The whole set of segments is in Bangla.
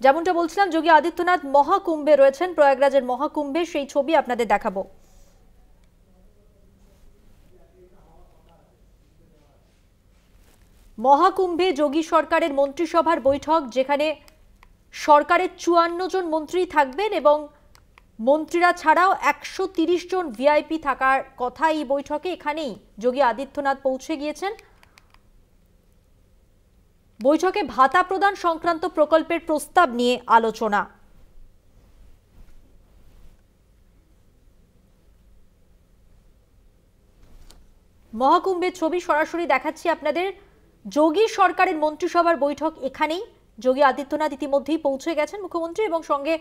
যেমনটা বলছিলাম, যোগী আদিত্যনাথ মহাকুম্ভে রয়েছেন, প্রয়াগরাজের মহাকুম্ভে সেই ছবি আপনাদের দেখাবো। মহাকুম্ভে যোগী সরকারের মন্ত্রিসভার বৈঠক, যেখানে সরকারের 54 জন মন্ত্রী থাকবেন এবং মন্ত্রীরা ছাড়াও 130 জন ভিআইপি থাকার কথা এই বৈঠকে। এখানেই যোগী আদিত্যনাথ পৌঁছে গিয়েছেন। বৈঠকে ভাতা প্রদান সংক্রান্ত প্রকল্পের প্রস্তাব নিয়ে আলোচনা। মহাকুম্ভের ছবি সরাসরি দেখাচ্ছি আপনাদের। যোগী সরকারের মন্ত্রিসভার বৈঠক এখানেই। যোগী আদিত্যনাথ ইতিমধ্যেই পৌঁছে গেছেন, মুখ্যমন্ত্রী, এবং সঙ্গে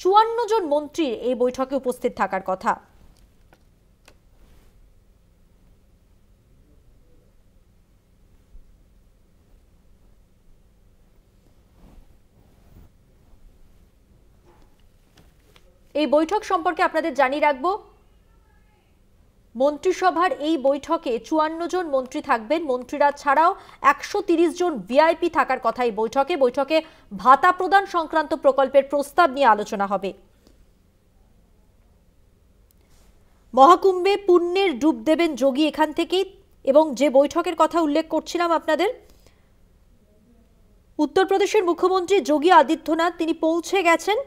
54 জন মন্ত্রীর এই বৈঠকে উপস্থিত থাকার কথা। এই বৈঠক সম্পর্কে আপনাদের জানিয়ে রাখবো, মন্ত্রিসভার এই বৈঠকে 54 জন মন্ত্রী থাকবেন। মন্ত্রীরা ছাড়াও 130 জন ভিআইপি থাকার কথা এই বৈঠকে। বৈঠকে ভাতা প্রদান সংক্রান্ত প্রকল্পের প্রস্তাব নিয়ে আলোচনা হবে। মহাকুম্ভে পুণ্যের ডুব দেবেন যোগী এখান থেকেই। এবং যে বৈঠকের কথা উল্লেখ করছিলাম আপনাদের, উত্তরপ্রদেশের মুখ্যমন্ত্রী যোগী আদিত্যনাথ তিনি পৌঁছে গেছেন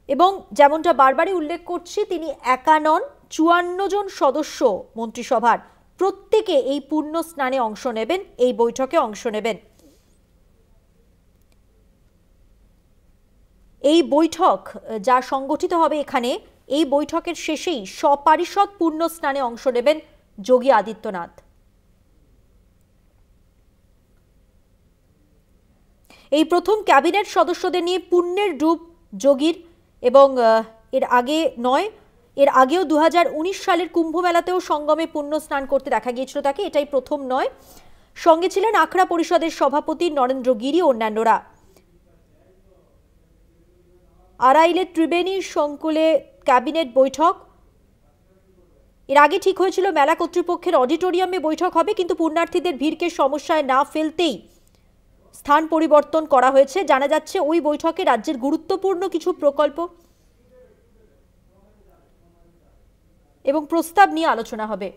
এবং যেমনটা বারবারই উল্লেখ করছি, তিনি একা নন, 54 জন সদস্য মন্ত্রিসভার প্রত্যেকে এই পুণ্য স্নানে অংশ নেবেন, এই বৈঠকে অংশ নেবেন। এই বৈঠক যা সংগঠিত হবে এখানে, এই বৈঠকের শেষেই সপারিষদ পুণ্য স্নানে অংশ নেবেন যোগী আদিত্যনাথ। এই প্রথম ক্যাবিনেট সদস্যদের নিয়ে পুণ্যের ডুব যোগীর, এবং এর আগে নয়, এর আগেও 2019 সালের কুম্ভ মেলাতেও সঙ্গমে পুণ্য স্নান করতে দেখা গিয়েছিল তাকে, এটাই প্রথম নয়। সঙ্গে ছিলেন আখড়া পরিষদের সভাপতি নরেন্দ্র গিরি ও অন্যান্যরা। আড়াইলের ত্রিবেণী সংকুলে ক্যাবিনেট বৈঠক। এর আগে ঠিক হয়েছিল মেলা কর্তৃপক্ষের অডিটোরিয়ামে বৈঠক হবে, কিন্তু পুণ্যার্থীদের ভিড়কে সমস্যায় না ফেলতেই স্থান পরিবর্তন করা হয়েছে। জানা যাচ্ছে ওই বৈঠকে রাজ্যের গুরুত্বপূর্ণ কিছু প্রকল্প এবং প্রস্তাব নিয়ে আলোচনা হবে।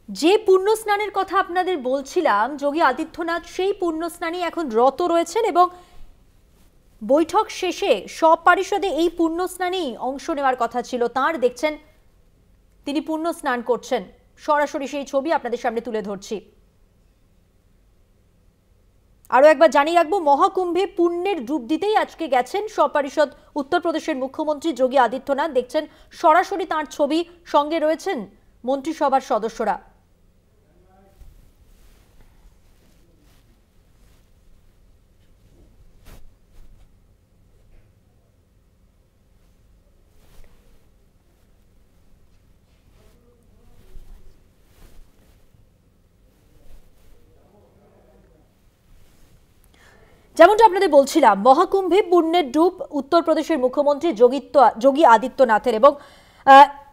যে পুণ্য স্নানের কথা আপনাদের বলছিলাম, যোগী আদিত্যনাথ সেই পুণ্য স্নানে এখন রত রয়েছেন এবং বৈঠক শেষে সপারিষদে এই পুণ্য স্নানেই অংশ নেওয়ার কথা ছিল তাঁর। দেখছেন তিনি পুণ্য স্নান করছেন, সরাসরি সেই ছবি আপনাদের সামনে তুলে ধরছি। আরো একবার জানিয়ে রাখবো, মহাকুম্ভে পুণ্যের ডুব দিতেই আজকে গেছেন সপারিষদ উত্তরপ্রদেশের মুখ্যমন্ত্রী যোগী আদিত্যনাথ। দেখছেন সরাসরি তাঁর ছবি, সঙ্গে রয়েছেন মন্ত্রিসভার সদস্যরা। যেমনটা আপনাদের বলছিলাম, মহাকুম্ভে পুণ্যের ডুব উত্তরপ্রদেশের মুখ্যমন্ত্রী যোগী আদিত্যনাথের, এবং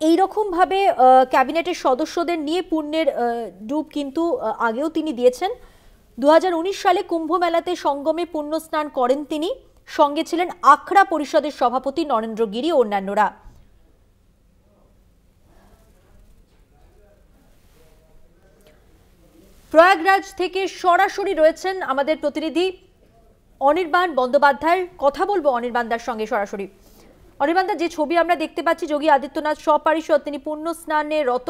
এইরকম ভাবে ক্যাবিনেটের সদস্যদের নিয়ে পুণ্যের ডুব কিন্তু আগেও তিনি দিয়েছেন। 2019 সালে কুম্ভ মেলাতে সঙ্গমে পুণ্য স্নান করেন তিনি। সঙ্গে ছিলেন আখড়া পরিষদের সভাপতি নরেন্দ্র গিরি ও অন্যান্যরা। প্রয়াগরাজ থেকে সরাসরি রয়েছেন আমাদের প্রতিনিধি অনির্বাণ বন্দ্যোপাধ্যায়। কথা বলবো অনির্বাণদার সঙ্গে সরাসরি। অনির্বাণদা, যে ছবি আমরা দেখতে পাচ্ছি, যোগী আদিত্যনাথ সপারিষদ তিনি পুণ্য স্নানে রত,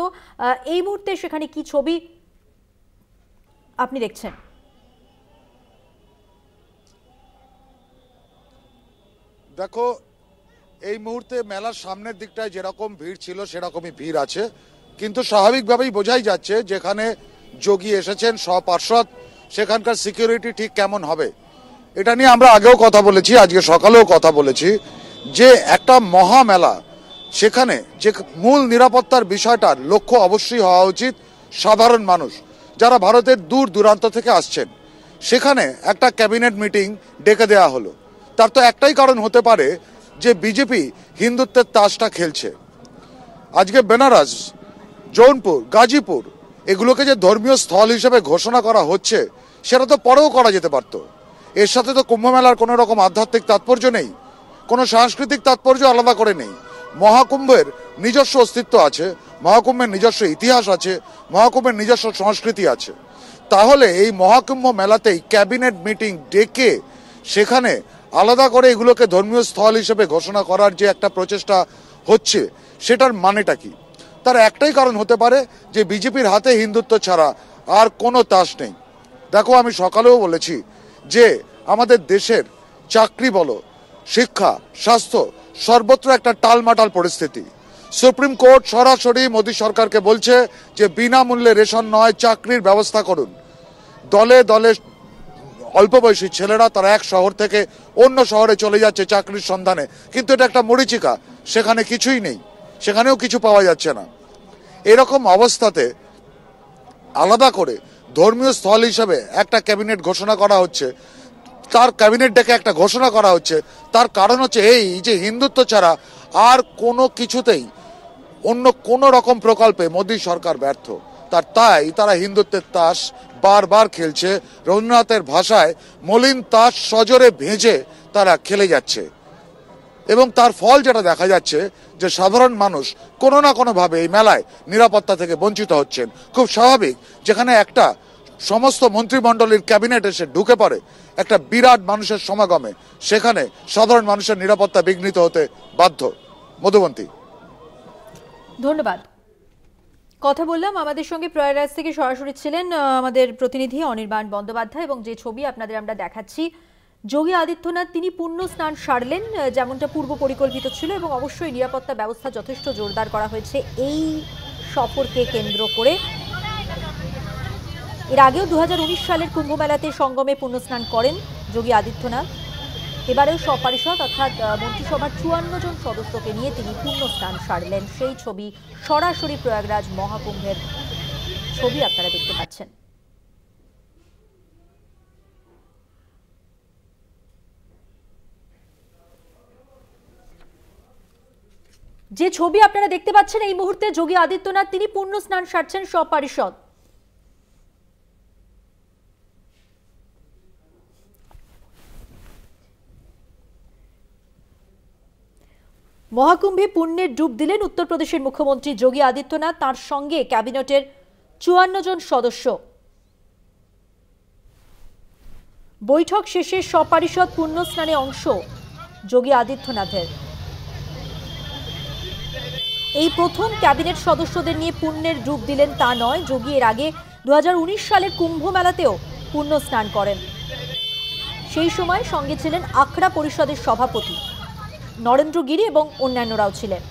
এই মুহূর্তে সেখানে কি ছবি আপনি দেখছেন? দেখো, এই মুহূর্তে মেলার সামনের দিকটায় যেরকম ভিড় ছিল সেরকমই ভিড় আছে, কিন্তু স্বাভাবিকভাবেই বোঝাই যাচ্ছে যেখানে যোগী এসেছেন সপার্ষদ, সেখানকার সিকিউরিটি ঠিক কেমন হবে এটা নিয়ে আমরা আগেও কথা বলেছি, আজকে সকালেও কথা বলেছি যে একটা মহামেলা, সেখানে যে মূল নিরাপত্তার বিষয়টার লক্ষ্য অবশ্যই হওয়া উচিত সাধারণ মানুষ। যারা ভারতের দূর দূরান্ত থেকে আসছেন, সেখানে একটা ক্যাবিনেট মিটিং ডেকে দেওয়া হলো। তার তো একটাই কারণ হতে পারে যে বিজেপি হিন্দুত্বের তাসটা খেলছে। আজকে বেনারস, জৌনপুর, গাজীপুর এগুলোকে যে ধর্মীয় স্থল হিসেবে ঘোষণা করা হচ্ছে, সেটা তো পরেও করা যেতে পারত। এর সাথে তো কুম্ভ মেলার কোনো রকম আধ্যাত্মিক তাৎপর্য নেই, কোনো সাংস্কৃতিক তাৎপর্য আলাদা করে নেই। মহাকুম্ভের নিজস্ব অস্তিত্ব আছে, মহাকুম্ভের নিজস্ব ইতিহাস আছে, মহাকুম্ভের নিজস্ব সংস্কৃতি আছে। তাহলে এই মহাকুম্ভ মেলাতেই ক্যাবিনেট মিটিং ডেকে সেখানে আলাদা করে এগুলোকে ধর্মীয় স্থল হিসেবে ঘোষণা করার যে একটা প্রচেষ্টা হচ্ছে, সেটার মানেটা কি? তার একটাই কারণ হতে পারে যে বিজেপির হাতে হিন্দুত্ব ছাড়া আর কোনো তাস নেই। দেখো, আমি সকালেও বলেছি যে আমাদের দেশের চাকরি বলো, শিক্ষা, স্বাস্থ্য সর্বত্র একটা টালমাটাল পরিস্থিতি। সুপ্রিম কোর্ট সরাসরি মোদী সরকারকে বলছে যে বিনামূল্যে রেশন নয়, চাকরির ব্যবস্থা করুন। দলে দলে অল্প বয়সী ছেলেরা তারা এক শহর থেকে অন্য শহরে চলে যাচ্ছে চাকরির সন্ধানে, কিন্তু এটা একটা মরীচিকা, সেখানে কিছুই নেই, সেখানেও কিছু পাওয়া যাচ্ছে না। এরকম অবস্থাতে আলাদা করে ধর্মীয় স্থল হিসেবে একটা ক্যাবিনেট ঘোষণা করা হচ্ছে, তার ক্যাবিনেট ডেকে একটা ঘোষণা করা হচ্ছে। তার কারণ হচ্ছে এই যে হিন্দুত্ব ছাড়া আর কোনো কিছুতেই অন্য কোনো রকম প্রকল্পে মোদী সরকার ব্যর্থ। তাই তারা হিন্দুত্বের তাস বারবার খেলছে। রবীন্দ্রনাথের ভাষায় মলিন তাস সজোরে ভেজে তারা খেলে যাচ্ছে, এবং তার ফল যেটা দেখা যাচ্ছে যে সাধারণ মানুষ কোনো না কোনোভাবে এই মেলায় নিরাপত্তা থেকে বঞ্চিত হচ্ছেন। খুব স্বাভাবিক, যেখানে একটা সমস্ত মন্ত্রিমণ্ডলীর ক্যাবিনেট এসে ঢুকে পড়ে একটা বিরাট মানুষের সমাগমে, সেখানে সাধারণ মানুষের নিরাপত্তা বিঘ্নিত হতে বাধ্য। মধুবন্তী, ধন্যবাদ। কথা বললাম, আমাদের সঙ্গে প্রয়াগরাজ থেকে সরাসরি ছিলেন আমাদের প্রতিনিধি অনির্বাণ বন্দ্যোপাধ্যায়, এবং যে ছবি আপনাদের আমরা দেখাচ্ছি, যোগী আদিত্যনাথ তিনি পুণ্য স্নান সারলেন যেমনটা পূর্ব পরিকল্পিত ছিল, এবং অবশ্যই নিরাপত্তা ব্যবস্থা যথেষ্ট জোরদার করা হয়েছে এই সফরকে কেন্দ্র করে। এর আগেও 2019 সালের কুম্ভ মেলাতে সঙ্গমে পুণ্য স্নান করেন যোগী আদিত্যনাথ। এবারেও সপরিষদ অর্থাৎ মন্ত্রিসভার 54 জন সদস্যকে নিয়ে তিনি পুণ্য স্নান সারলেন। সেই ছবি সরাসরি প্রয়াগরাজ মহাকুম্ভের ছবি আপনারা দেখতে পাচ্ছেন। যে ছবি আপনারা দেখতে পাচ্ছেন এই মুহূর্তে যোগী আদিত্যনাথ তিনি পুণ্য স্নান সারছেন সপরিষদ। মহাকুম্ভে পুণ্যের ডুব দিলেন উত্তরপ্রদেশের মুখ্যমন্ত্রী যোগী আদিত্যনাথ, তার সঙ্গে ক্যাবিনেটের 54 জন সদস্য। বৈঠক শেষে সপরিষদ পুণ্য স্নানে অংশ যোগী আদিত্যনাথের। এই প্রথম ক্যাবিনেট সদস্যদের নিয়ে পুণ্যের ডুব দিলেন তা নয়, যোগী এর আগে 2019 সালের কুম্ভ মেলাতেও পুণ্য স্নান করেন। সেই সময় সঙ্গে ছিলেন আখড়া পরিষদের সভাপতি নরেন্দ্র গিরি এবং অন্যান্যরাও ছিলেন।